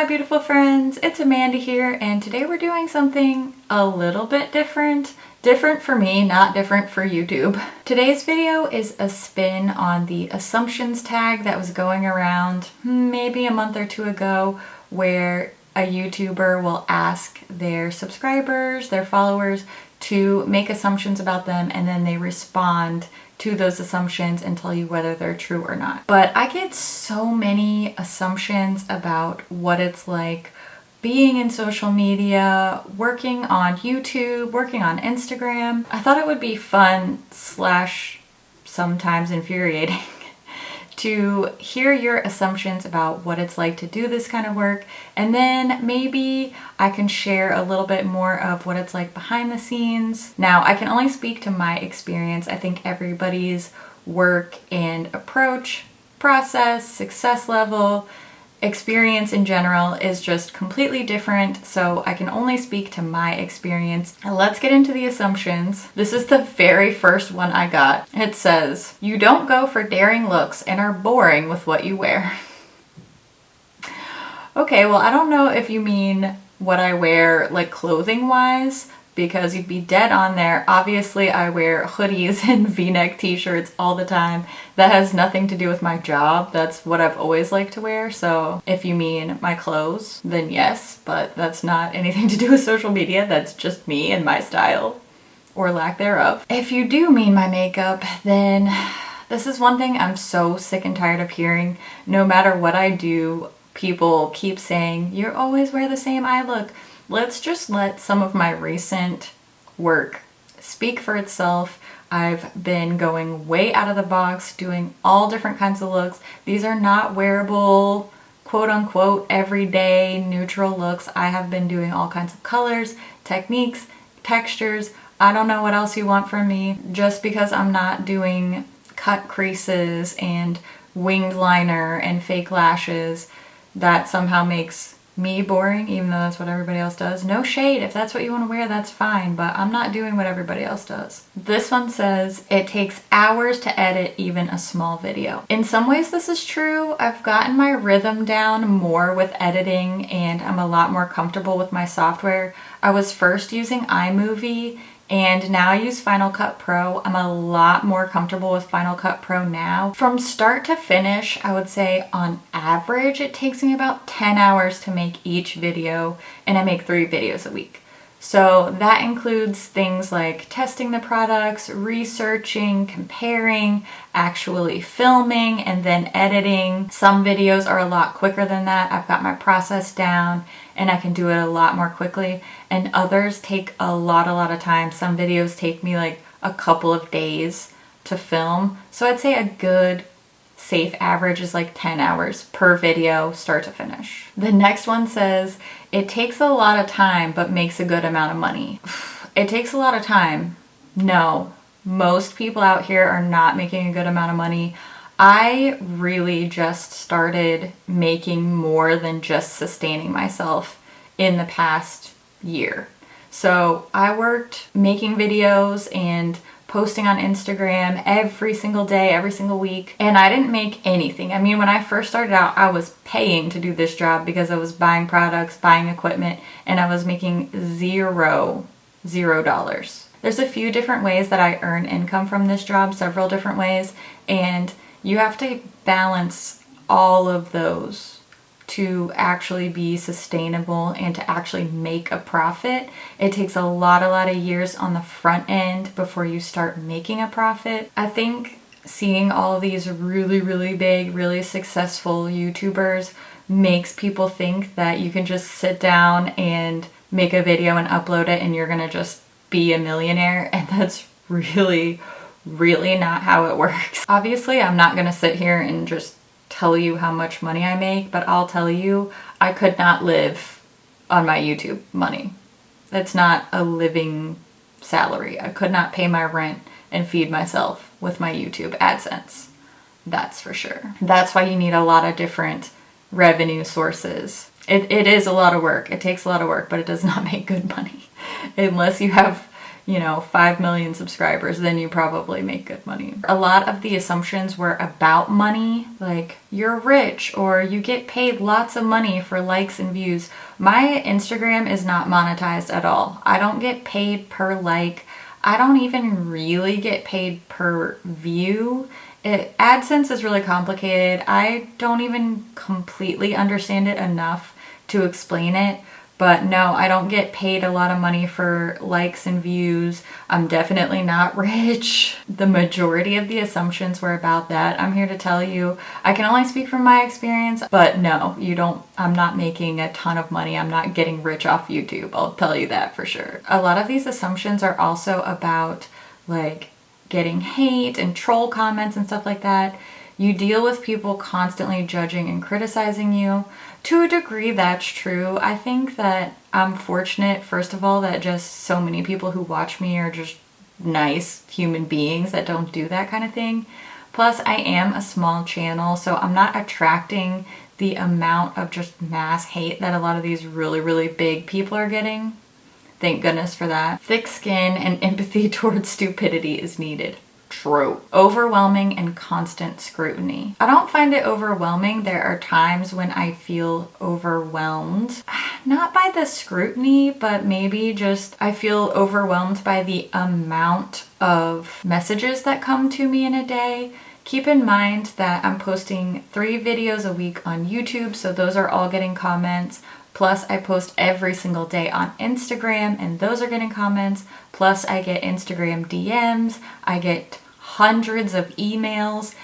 my beautiful friends, it's Amanda here, and today we're doing something a little bit different. Different for me, not different for YouTube. Today's video is a spin on the assumptions tag that was going around maybe a month or two ago, where a YouTuber will ask their subscribers, their followers, to make assumptions about them, and then they respond to those assumptions and tell you whether they're true or not. But I get so many assumptions about what it's like being in social media, working on YouTube, working on Instagram. I thought it would be fun / sometimes infuriating to hear your assumptions about what it's like to do this kind of work, and then maybe I can share a little bit more of what it's like behind the scenes. Now, I can only speak to my experience. I think everybody's work and approach, process, success level, experience in general is just completely different, so I can only speak to my experience. And let's get into the assumptions. This is the very first one I got. It says, "You don't go for daring looks and are boring with what you wear." Okay, well, I don't know if you mean what I wear like clothing wise, because you'd be dead on there. Obviously, I wear hoodies and v-neck t-shirts all the time. That has nothing to do with my job. That's what I've always liked to wear. So if you mean my clothes, then yes, but that's not anything to do with social media. That's just me and my style, or lack thereof. If you do mean my makeup, then this is one thing I'm so sick and tired of hearing. No matter what I do, people keep saying, "You always wear the same eye look." Let's just let some of my recent work speak for itself. I've been going way out of the box, doing all different kinds of looks. These are not wearable, quote unquote, everyday neutral looks. I have been doing all kinds of colors, techniques, textures. I don't know what else you want from me. Just because I'm not doing cut creases and winged liner and fake lashes, that somehow makes me boring, even though that's what everybody else does. No shade. If that's what you want to wear, that's fine, but I'm not doing what everybody else does. This one says, "It takes hours to edit even a small video." In some ways this is true. I've gotten my rhythm down more with editing, and I'm a lot more comfortable with my software. I was first using iMovie, and now I use Final Cut Pro. I'm a lot more comfortable with Final Cut Pro now. From start to finish, I would say on average, it takes me about 10 hours to make each video, and I make 3 videos a week. So that includes things like testing the products, researching, comparing, actually filming, and then editing. Some videos are a lot quicker than that. I've got my process down and I can do it a lot more quickly. And others take a lot of time. Some videos take me like a couple of days to film. So I'd say a good safe average is like 10 hours per video, start to finish. The next one says, "It takes a lot of time but makes a good amount of money." It takes a lot of time. No, most people out here are not making a good amount of money. I really just started making more than just sustaining myself in the past year. So I worked making videos and posting on Instagram every single day, every single week, and I didn't make anything. I mean, when I first started out, I was paying to do this job because I was buying products, buying equipment, and I was making $0. There's a few different ways that I earn income from this job, several different ways, and you have to balance all of those to actually be sustainable and to actually make a profit. It takes a lot of years on the front end before you start making a profit. I think seeing all of these really big, really successful YouTubers makes people think that you can just sit down and make a video and upload it and you're gonna just be a millionaire, and that's really not how it works. Obviously, I'm not gonna sit here and just tell you how much money I make, but I'll tell you, I could not live on my YouTube money. It's not a living salary. I could not pay my rent and feed myself with my YouTube AdSense. That's for sure. That's why you need a lot of different revenue sources. It is a lot of work. It takes a lot of work, but it does not make good money unless you have, 5 million subscribers, then you probably make good money. A lot of the assumptions were about money, like you're rich or you get paid lots of money for likes and views. My Instagram is not monetized at all. I don't get paid per like. I don't even really get paid per view. AdSense is really complicated. I don't even completely understand it enough to explain it. But no, I don't get paid a lot of money for likes and views. I'm definitely not rich. The majority of the assumptions were about that. I'm here to tell you, I can only speak from my experience, but no, I'm not making a ton of money. I'm not getting rich off YouTube. I'll tell you that for sure. A lot of these assumptions are also about like getting hate and troll comments and stuff like that. You deal with people constantly judging and criticizing you. To a degree, that's true. I think that I'm fortunate, first of all, that just so many people who watch me are just nice human beings that don't do that kind of thing. Plus, I am a small channel, so I'm not attracting the amount of just mass hate that a lot of these really, really big people are getting. Thank goodness for that. Thick skin and empathy towards stupidity is needed. True. Overwhelming and constant scrutiny. I don't find it overwhelming. There are times when I feel overwhelmed. Not by the scrutiny, but maybe just I feel overwhelmed by the amount of messages that come to me in a day. Keep in mind that I'm posting 3 videos a week on YouTube, so those are all getting comments. Plus, I post every single day on Instagram, and those are getting comments. Plus, I get Instagram DMs. I get hundreds of emails,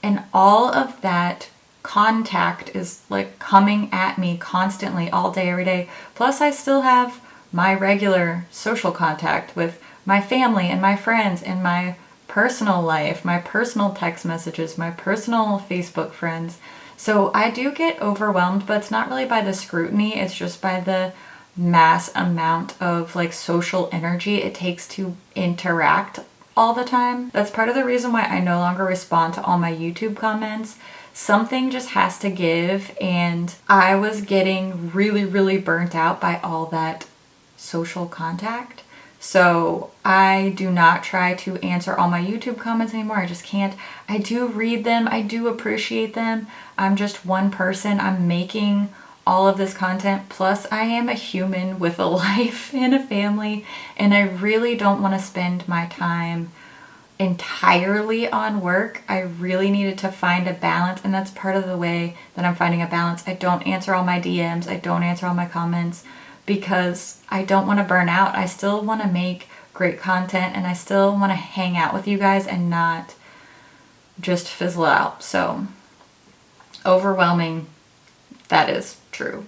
and all of that contact is like coming at me constantly all day, every day. Plus, I still have my regular social contact with my family and my friends and my personal life, my personal text messages, my personal Facebook friends. So I do get overwhelmed, but it's not really by the scrutiny. It's just by the mass amount of like social energy it takes to interact all the time. That's part of the reason why I no longer respond to all my YouTube comments. Something just has to give, and I was getting really, really burnt out by all that social contact. So I do not try to answer all my YouTube comments anymore. I just can't. I do read them. I do appreciate them. I'm just one person. I'm making all of this content. Plus, I am a human with a life and a family, and I really don't want to spend my time entirely on work. I really needed to find a balance, and that's part of the way that I'm finding a balance. I don't answer all my DMs. I don't answer all my comments because I don't want to burn out. I still want to make great content, and I still want to hang out with you guys and not just fizzle out. So, overwhelming, that is true.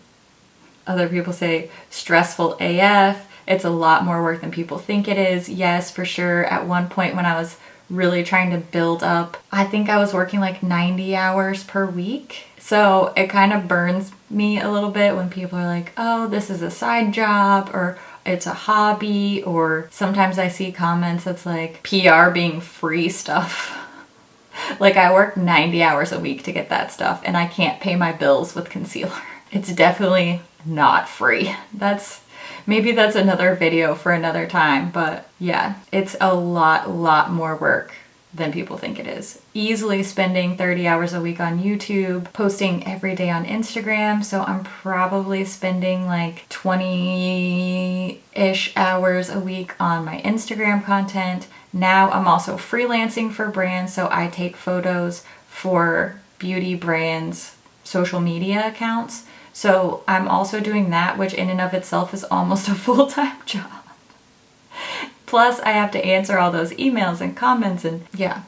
Other people say stressful AF. It's a lot more work than people think it is. Yes, for sure. At one point when I was really trying to build up, I think I was working like 90 hours per week. So it kind of burns me a little bit when people are like, oh, this is a side job, or it's a hobby, or sometimes I see comments that's like PR being free stuff. Like I work 90 hours a week to get that stuff, and I can't pay my bills with concealer. It's definitely not free. Maybe that's another video for another time, but yeah, it's a lot more work than people think it is. Easily spending 30 hours a week on YouTube, posting every day on Instagram, so I'm probably spending like 20-ish hours a week on my Instagram content. Now I'm also freelancing for brands, so I take photos for beauty brands' social media accounts. So I'm also doing that, which in and of itself is almost a full-time job. Plus I have to answer all those emails and comments, and yeah.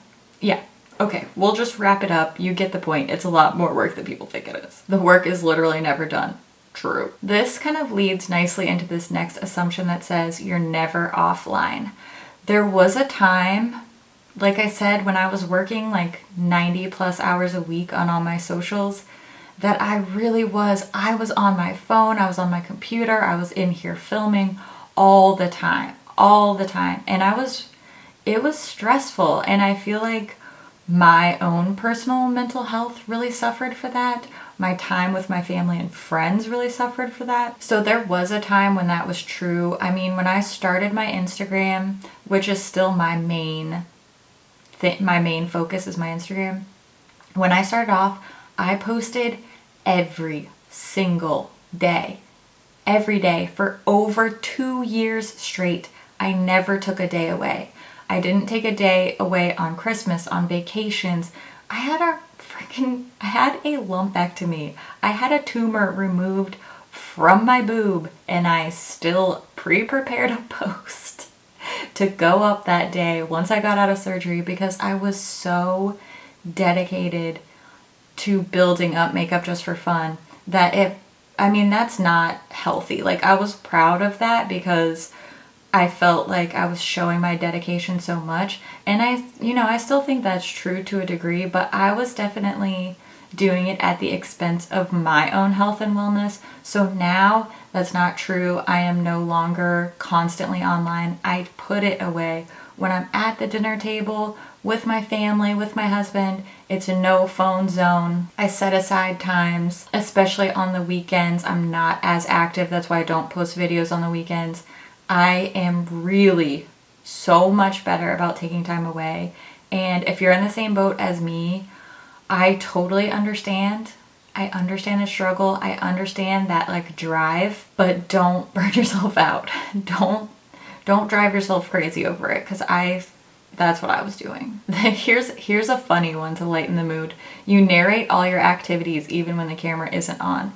Okay, we'll just wrap it up. You get the point. It's a lot more work than people think it is. The work is literally never done. True. This kind of leads nicely into this next assumption that says you're never offline. There was a time, like I said, when I was working like 90 plus hours a week on all my socials, that I was on my phone, I was on my computer, I was in here filming all the time. And it was stressful, and I feel like my own personal mental health really suffered for that. My time with my family and friends really suffered for that. So there was a time when that was true. I mean, when I started my Instagram, which is still my main focus is my Instagram. When I started off, I posted every single day. Every day for over 2 years straight. I never took a day away. I didn't take a day away on Christmas, on vacations. I had a lumpectomy. I had a tumor removed from my boob, and I still pre-prepared a post to go up that day once I got out of surgery because I was so dedicated to building up Makeup.Just.For.Fun that that's not healthy. Like, I was proud of that because I felt like I was showing my dedication so much. And I still think that's true to a degree, but I was definitely doing it at the expense of my own health and wellness. So now that's not true. I am no longer constantly online. I put it away. When I'm at the dinner table with my family, with my husband, it's a no phone zone. I set aside times, especially on the weekends. I'm not as active. That's why I don't post videos on the weekends. I am really so much better about taking time away. And if you're in the same boat as me, I totally understand. I understand the struggle. I understand that like drive, but don't burn yourself out. Don't drive yourself crazy over it, because that's what I was doing. Here's a funny one to lighten the mood. You narrate all your activities even when the camera isn't on.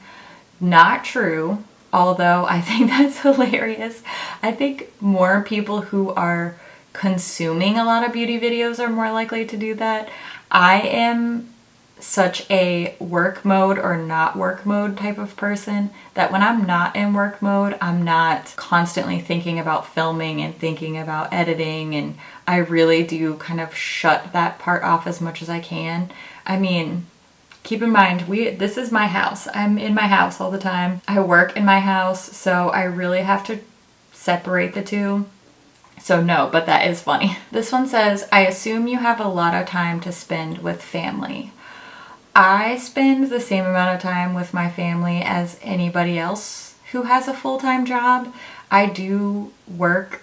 Not true. Although I think that's hilarious. I think more people who are consuming a lot of beauty videos are more likely to do that. I am such a work mode or not work mode type of person that when I'm not in work mode, I'm not constantly thinking about filming and thinking about editing, and I really do kind of shut that part off as much as I can. I mean, keep in mind, this is my house. I'm in my house all the time. I work in my house, so I really have to separate the two. So no, but that is funny. This one says, I assume you have a lot of time to spend with family. I spend the same amount of time with my family as anybody else who has a full-time job. I do work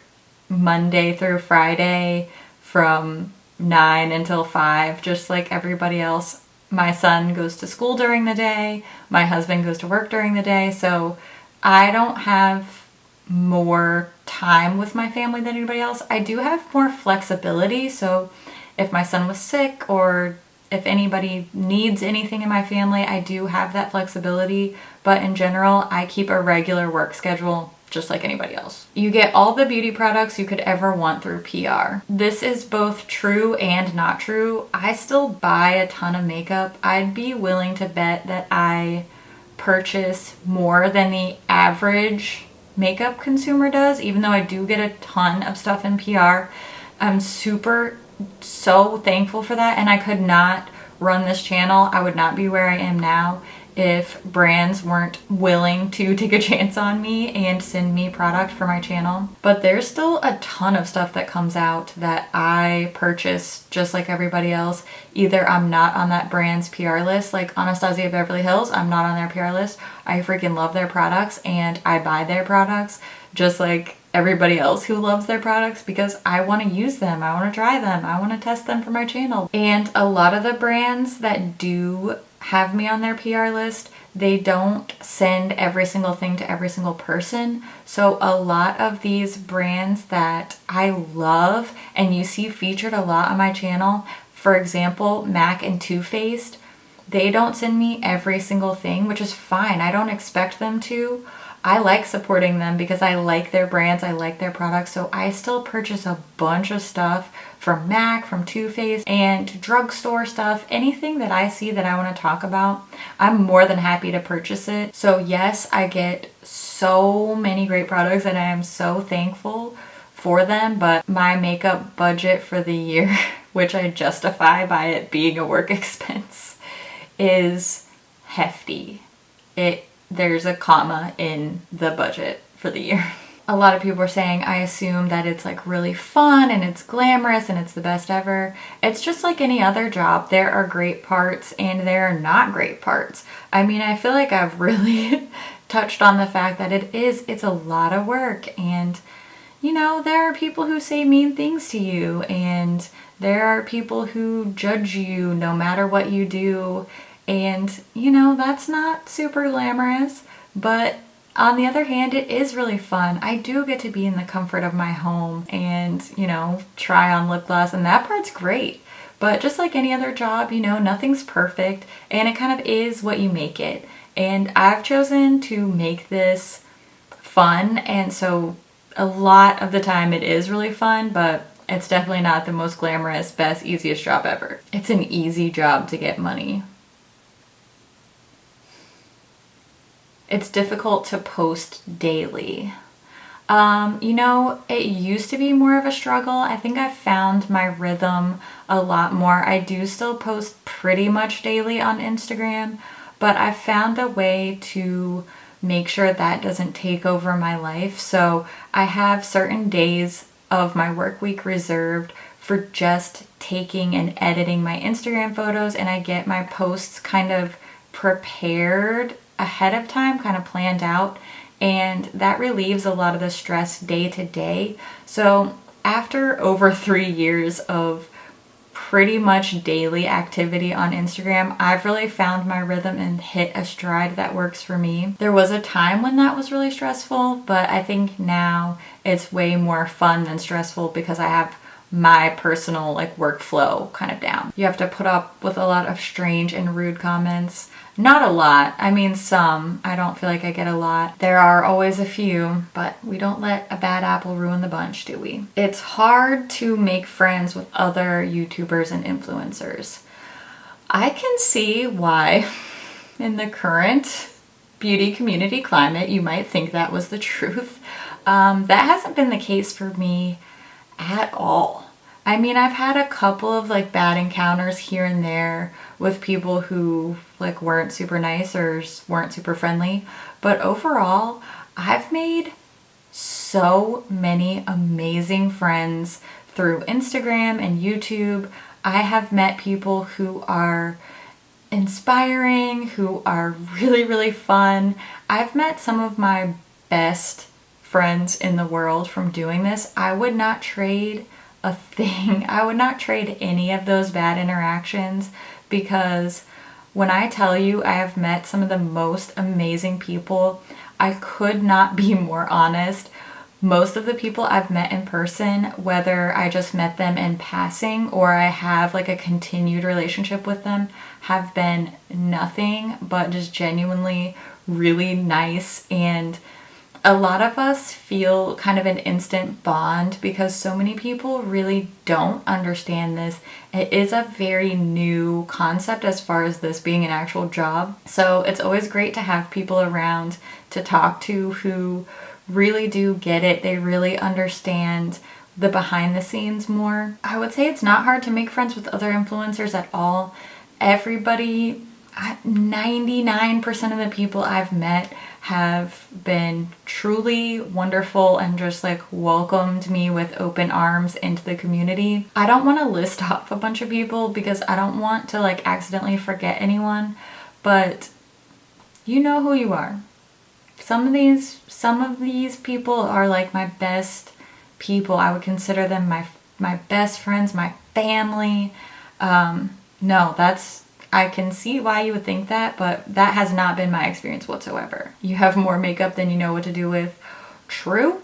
Monday through Friday from 9 until 5, just like everybody else. My son goes to school during the day. My husband goes to work during the day. So I don't have more time with my family than anybody else. I do have more flexibility. So if my son was sick or if anybody needs anything in my family, I do have that flexibility. But in general, I keep a regular work schedule just like anybody else. You get all the beauty products you could ever want through PR. This is both true and not true. I still buy a ton of makeup. I'd be willing to bet that I purchase more than the average makeup consumer does, even though I do get a ton of stuff in PR. I'm so thankful for that, and I could not run this channel. I would not be where I am now if brands weren't willing to take a chance on me and send me product for my channel. But there's still a ton of stuff that comes out that I purchase just like everybody else. Either I'm not on that brand's PR list, like Anastasia Beverly Hills, I'm not on their PR list. I freaking love their products and I buy their products just like everybody else who loves their products because I want to use them, I want to try them, I want to test them for my channel. And a lot of the brands that do have me on their PR list, they don't send every single thing to every single person. So a lot of these brands that I love and you see featured a lot on my channel, for example, MAC and Too Faced, they don't send me every single thing, which is fine. I don't expect them to. I like supporting them because I like their brands, I like their products, so I still purchase a bunch of stuff from MAC, from Too Faced, and drugstore stuff. Anything that I see that I want to talk about, I'm more than happy to purchase it. So yes, I get so many great products and I am so thankful for them, but my makeup budget for the year, which I justify by it being a work expense, is hefty. There's a comma in the budget for the year. a lot of people are saying I assume that it's like really fun and it's glamorous and it's the best ever. It's just like any other job. There are great parts and there are not great parts. I mean, I feel like I've really touched on the fact that it's a lot of work, and you know, there are people who say mean things to you, and there are people who judge you no matter what you do, and you know, that's not super glamorous, but on the other hand, it is really fun. I do get to be in the comfort of my home and, you know, try on lip gloss, and that part's great. But just like any other job, you know, nothing's perfect, and it kind of is what you make it. And I've chosen to make this fun, and so a lot of the time it is really fun, but it's definitely not the most glamorous, best, easiest job ever. It's an easy job to get money. It's difficult to post daily. You know, it used to be more of a struggle. I think I've found my rhythm a lot more. I do still post pretty much daily on Instagram, but I've found a way to make sure that doesn't take over my life. So I have certain days of my work week reserved for just taking and editing my Instagram photos, and I get my posts kind of prepared ahead of time, kind of planned out, and that relieves a lot of the stress day to day. So after over 3 years of pretty much daily activity on Instagram, I've really found my rhythm and hit a stride that works for me. There was a time when that was really stressful, but I think now it's way more fun than stressful because I have my personal like workflow kind of down. You have to put up with a lot of strange and rude comments. Not a lot. I mean, some. I don't feel like I get a lot. There are always a few, but we don't let a bad apple ruin the bunch, do we? It's hard to make friends with other YouTubers and influencers. I can see why in the current beauty community climate you might think that was the truth. That hasn't been the case for me at all. I mean, I've had a couple of like bad encounters here and there with people who like weren't super nice or weren't super friendly, but overall, I've made so many amazing friends through Instagram and YouTube. I have met people who are inspiring, who are really, really fun. I've met some of my best friends in the world from doing this. I would not trade a thing. I would not trade any of those bad interactions, because when I tell you I have met some of the most amazing people, I could not be more honest. Most of the people I've met in person, whether I just met them in passing or I have like a continued relationship with them, have been nothing but just genuinely really nice, and a lot of us feel kind of an instant bond because so many people really don't understand this. It is a very new concept as far as this being an actual job. So it's always great to have people around to talk to who really do get it. They really understand the behind the scenes more. I would say it's not hard to make friends with other influencers at all. Everybody, 99% of the people I've met have been truly wonderful and just like welcomed me with open arms into the community. I don't want to list off a bunch of people because I don't want to like accidentally forget anyone, but you know who you are. Some of these people are like my best people. I would consider them my best friends, my family. No, I can see why you would think that, but that has not been my experience whatsoever. You have more makeup than you know what to do with. True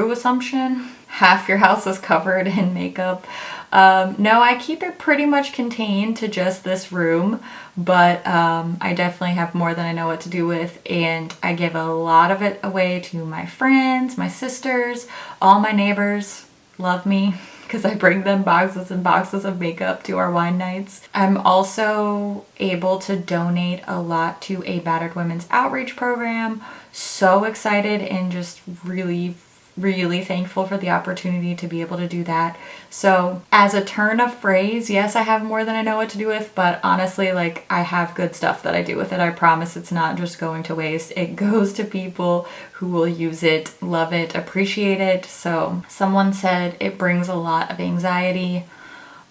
assumption. Half your house is covered in makeup. No, I keep it pretty much contained to just this room, but I definitely have more than I know what to do with, and I give a lot of it away to my friends, my sisters, all my neighbors love me because I bring them boxes and boxes of makeup to our wine nights. I'm also able to donate a lot to a battered women's outreach program. So excited and just really really thankful for the opportunity to be able to do that. So as a turn of phrase, yes, I have more than I know what to do with, but honestly, like, I have good stuff that I do with it. I promise it's not just going to waste. It goes to people who will use it, love it, appreciate it. So someone said it brings a lot of anxiety.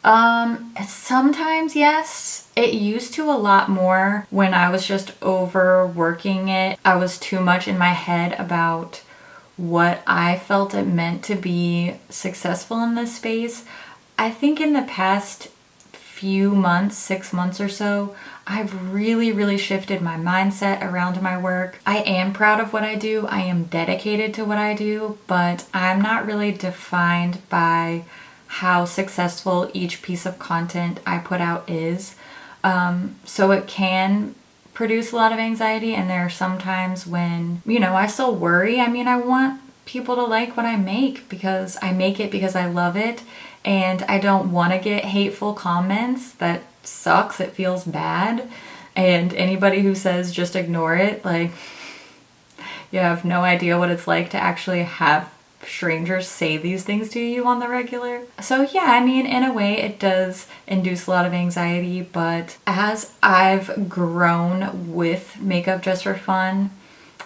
Sometimes yes. It used to a lot more when I was just overworking it. I was too much in my head about what I felt it meant to be successful in this space. I think in the past few months, 6 months or so, I've really shifted my mindset around my work. I am proud of what I do. I am dedicated to what I do, but I'm not really defined by how successful each piece of content I put out is. So it can produce a lot of anxiety, and there are some times when, you know, I still worry. I mean, I want people to like what I make because I make it because I love it, and I don't want to get hateful comments. That sucks. It feels bad. And anybody who says just ignore it, like, you have no idea what it's like to actually have strangers say these things to you on the regular. So yeah, I mean, in a way it does induce a lot of anxiety, but as I've grown with Makeup.Just.For.Fun,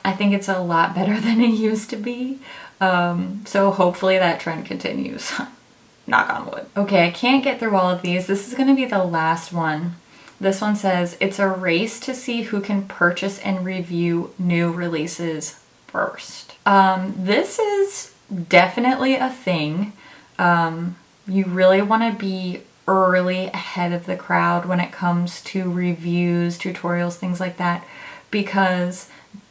I think it's a lot better than it used to be. So hopefully that trend continues. Knock on wood. Okay, I can't get through all of these. This is gonna be the last one. This one says, it's a race to see who can purchase and review new releases first. This is definitely a thing. You really want to be early ahead of the crowd when it comes to reviews, tutorials, things like that, because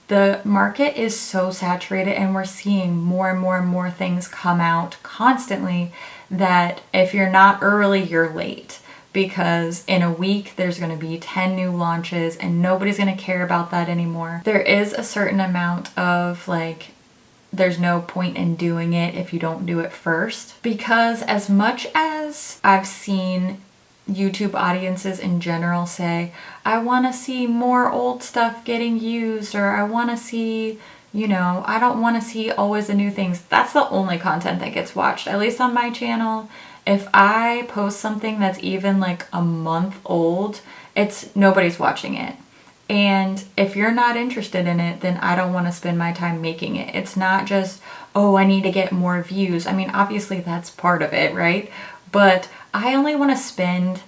the market is so saturated and we're seeing more and more things come out constantly that if you're not early, you're late. Because in a week there's going to be 10 new launches and nobody's going to care about that anymore. There is a certain amount of like, there's no point in doing it if you don't do it first. Because as much as I've seen YouTube audiences in general say, I want to see more old stuff getting used, or I want to see, you know, I don't want to see always the new things. That's the only content that gets watched, at least on my channel. If I post something that's even like a month old, nobody's watching it. And if you're not interested in it, then I don't want to spend my time making it. It's not just, oh, I need to get more views. I mean, obviously that's part of it, right? But I only want to spend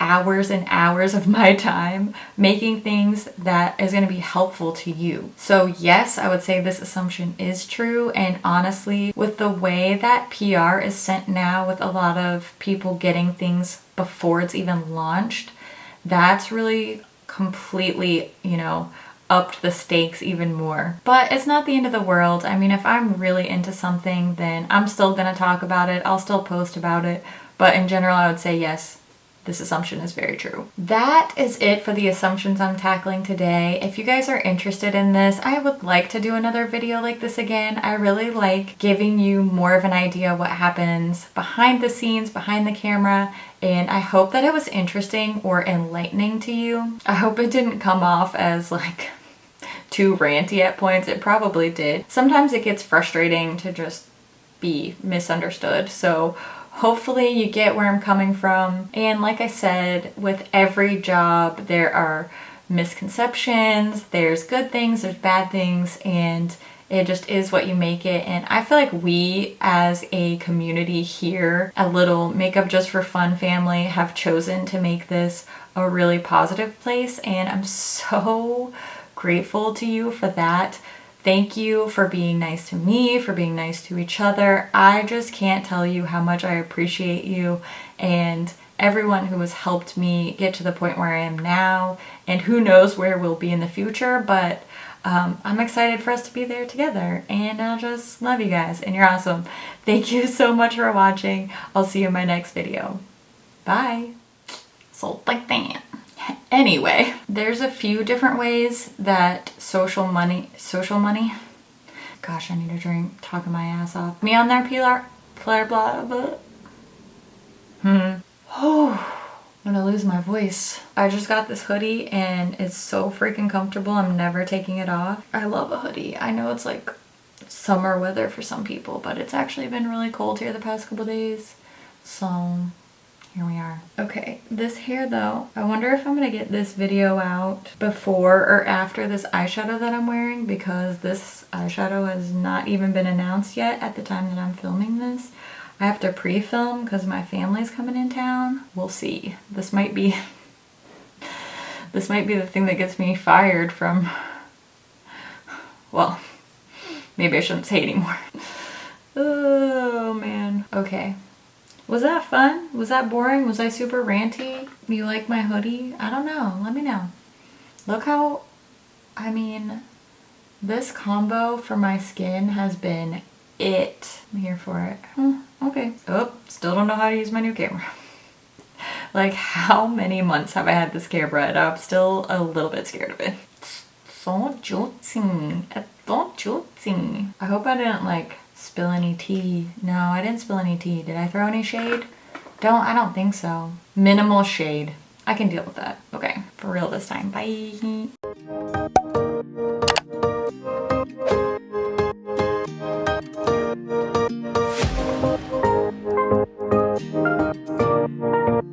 hours and hours of my time making things that is going to be helpful to you. So yes, I would say this assumption is true. And honestly, with the way that PR is sent now, with a lot of people getting things before it's even launched, that's really completely, you know, upped the stakes even more. But it's not the end of the world. I mean, if I'm really into something, then I'm still gonna talk about it. I'll still post about it. But in general, I would say yes, this assumption is very true. That is it for the assumptions I'm tackling today. If you guys are interested in this, I would like to do another video like this again. I really like giving you more of an idea what happens behind the scenes, behind the camera, and I hope that it was interesting or enlightening to you. I hope it didn't come off as like too ranty at points. It probably did. Sometimes it gets frustrating to just be misunderstood, so hopefully you get where I'm coming from. And like I said, with every job there are misconceptions, there's good things, there's bad things, and it just is what you make it. And I feel like we as a community here, a little Makeup.Just.For.Fun family, have chosen to make this a really positive place, and I'm so grateful to you for that. Thank you for being nice to me, for being nice to each other. I just can't tell you how much I appreciate you and everyone who has helped me get to the point where I am now, and who knows where we'll be in the future, but I'm excited for us to be there together, and I just love you guys, and you're awesome. Thank you so much for watching. I'll see you in my next video. Bye. So like that. Anyway, there's a few different ways that social money, gosh, I need a drink, talking my ass off. Me on there, blah, blah, blah. Oh, I'm gonna lose my voice. I just got this hoodie and it's so freaking comfortable. I'm never taking it off. I love a hoodie. I know it's like summer weather for some people, but it's actually been really cold here the past couple days. So here we are. Okay, this hair though, I wonder if I'm gonna get this video out before or after this eyeshadow that I'm wearing, because this eyeshadow has not even been announced yet at the time that I'm filming this. I have to pre-film because my family's coming in town. We'll see. This might be the thing that gets me fired from, well, maybe I shouldn't say anymore. Oh man. Okay. Was that fun? Was that boring? Was I super ranty? You like my hoodie? I don't know. Let me know. Look how, I mean, this combo for my skin has been it. I'm here for it. Okay. Oh, still don't know how to use my new camera. Like, how many months have I had this camera and I'm still a little bit scared of it. It's so juicy. It's so juicy. I hope I didn't like spill any tea. No, I didn't spill any tea. Did I throw any shade? I don't think so. Minimal shade. I can deal with that. Okay, for real this time. Bye.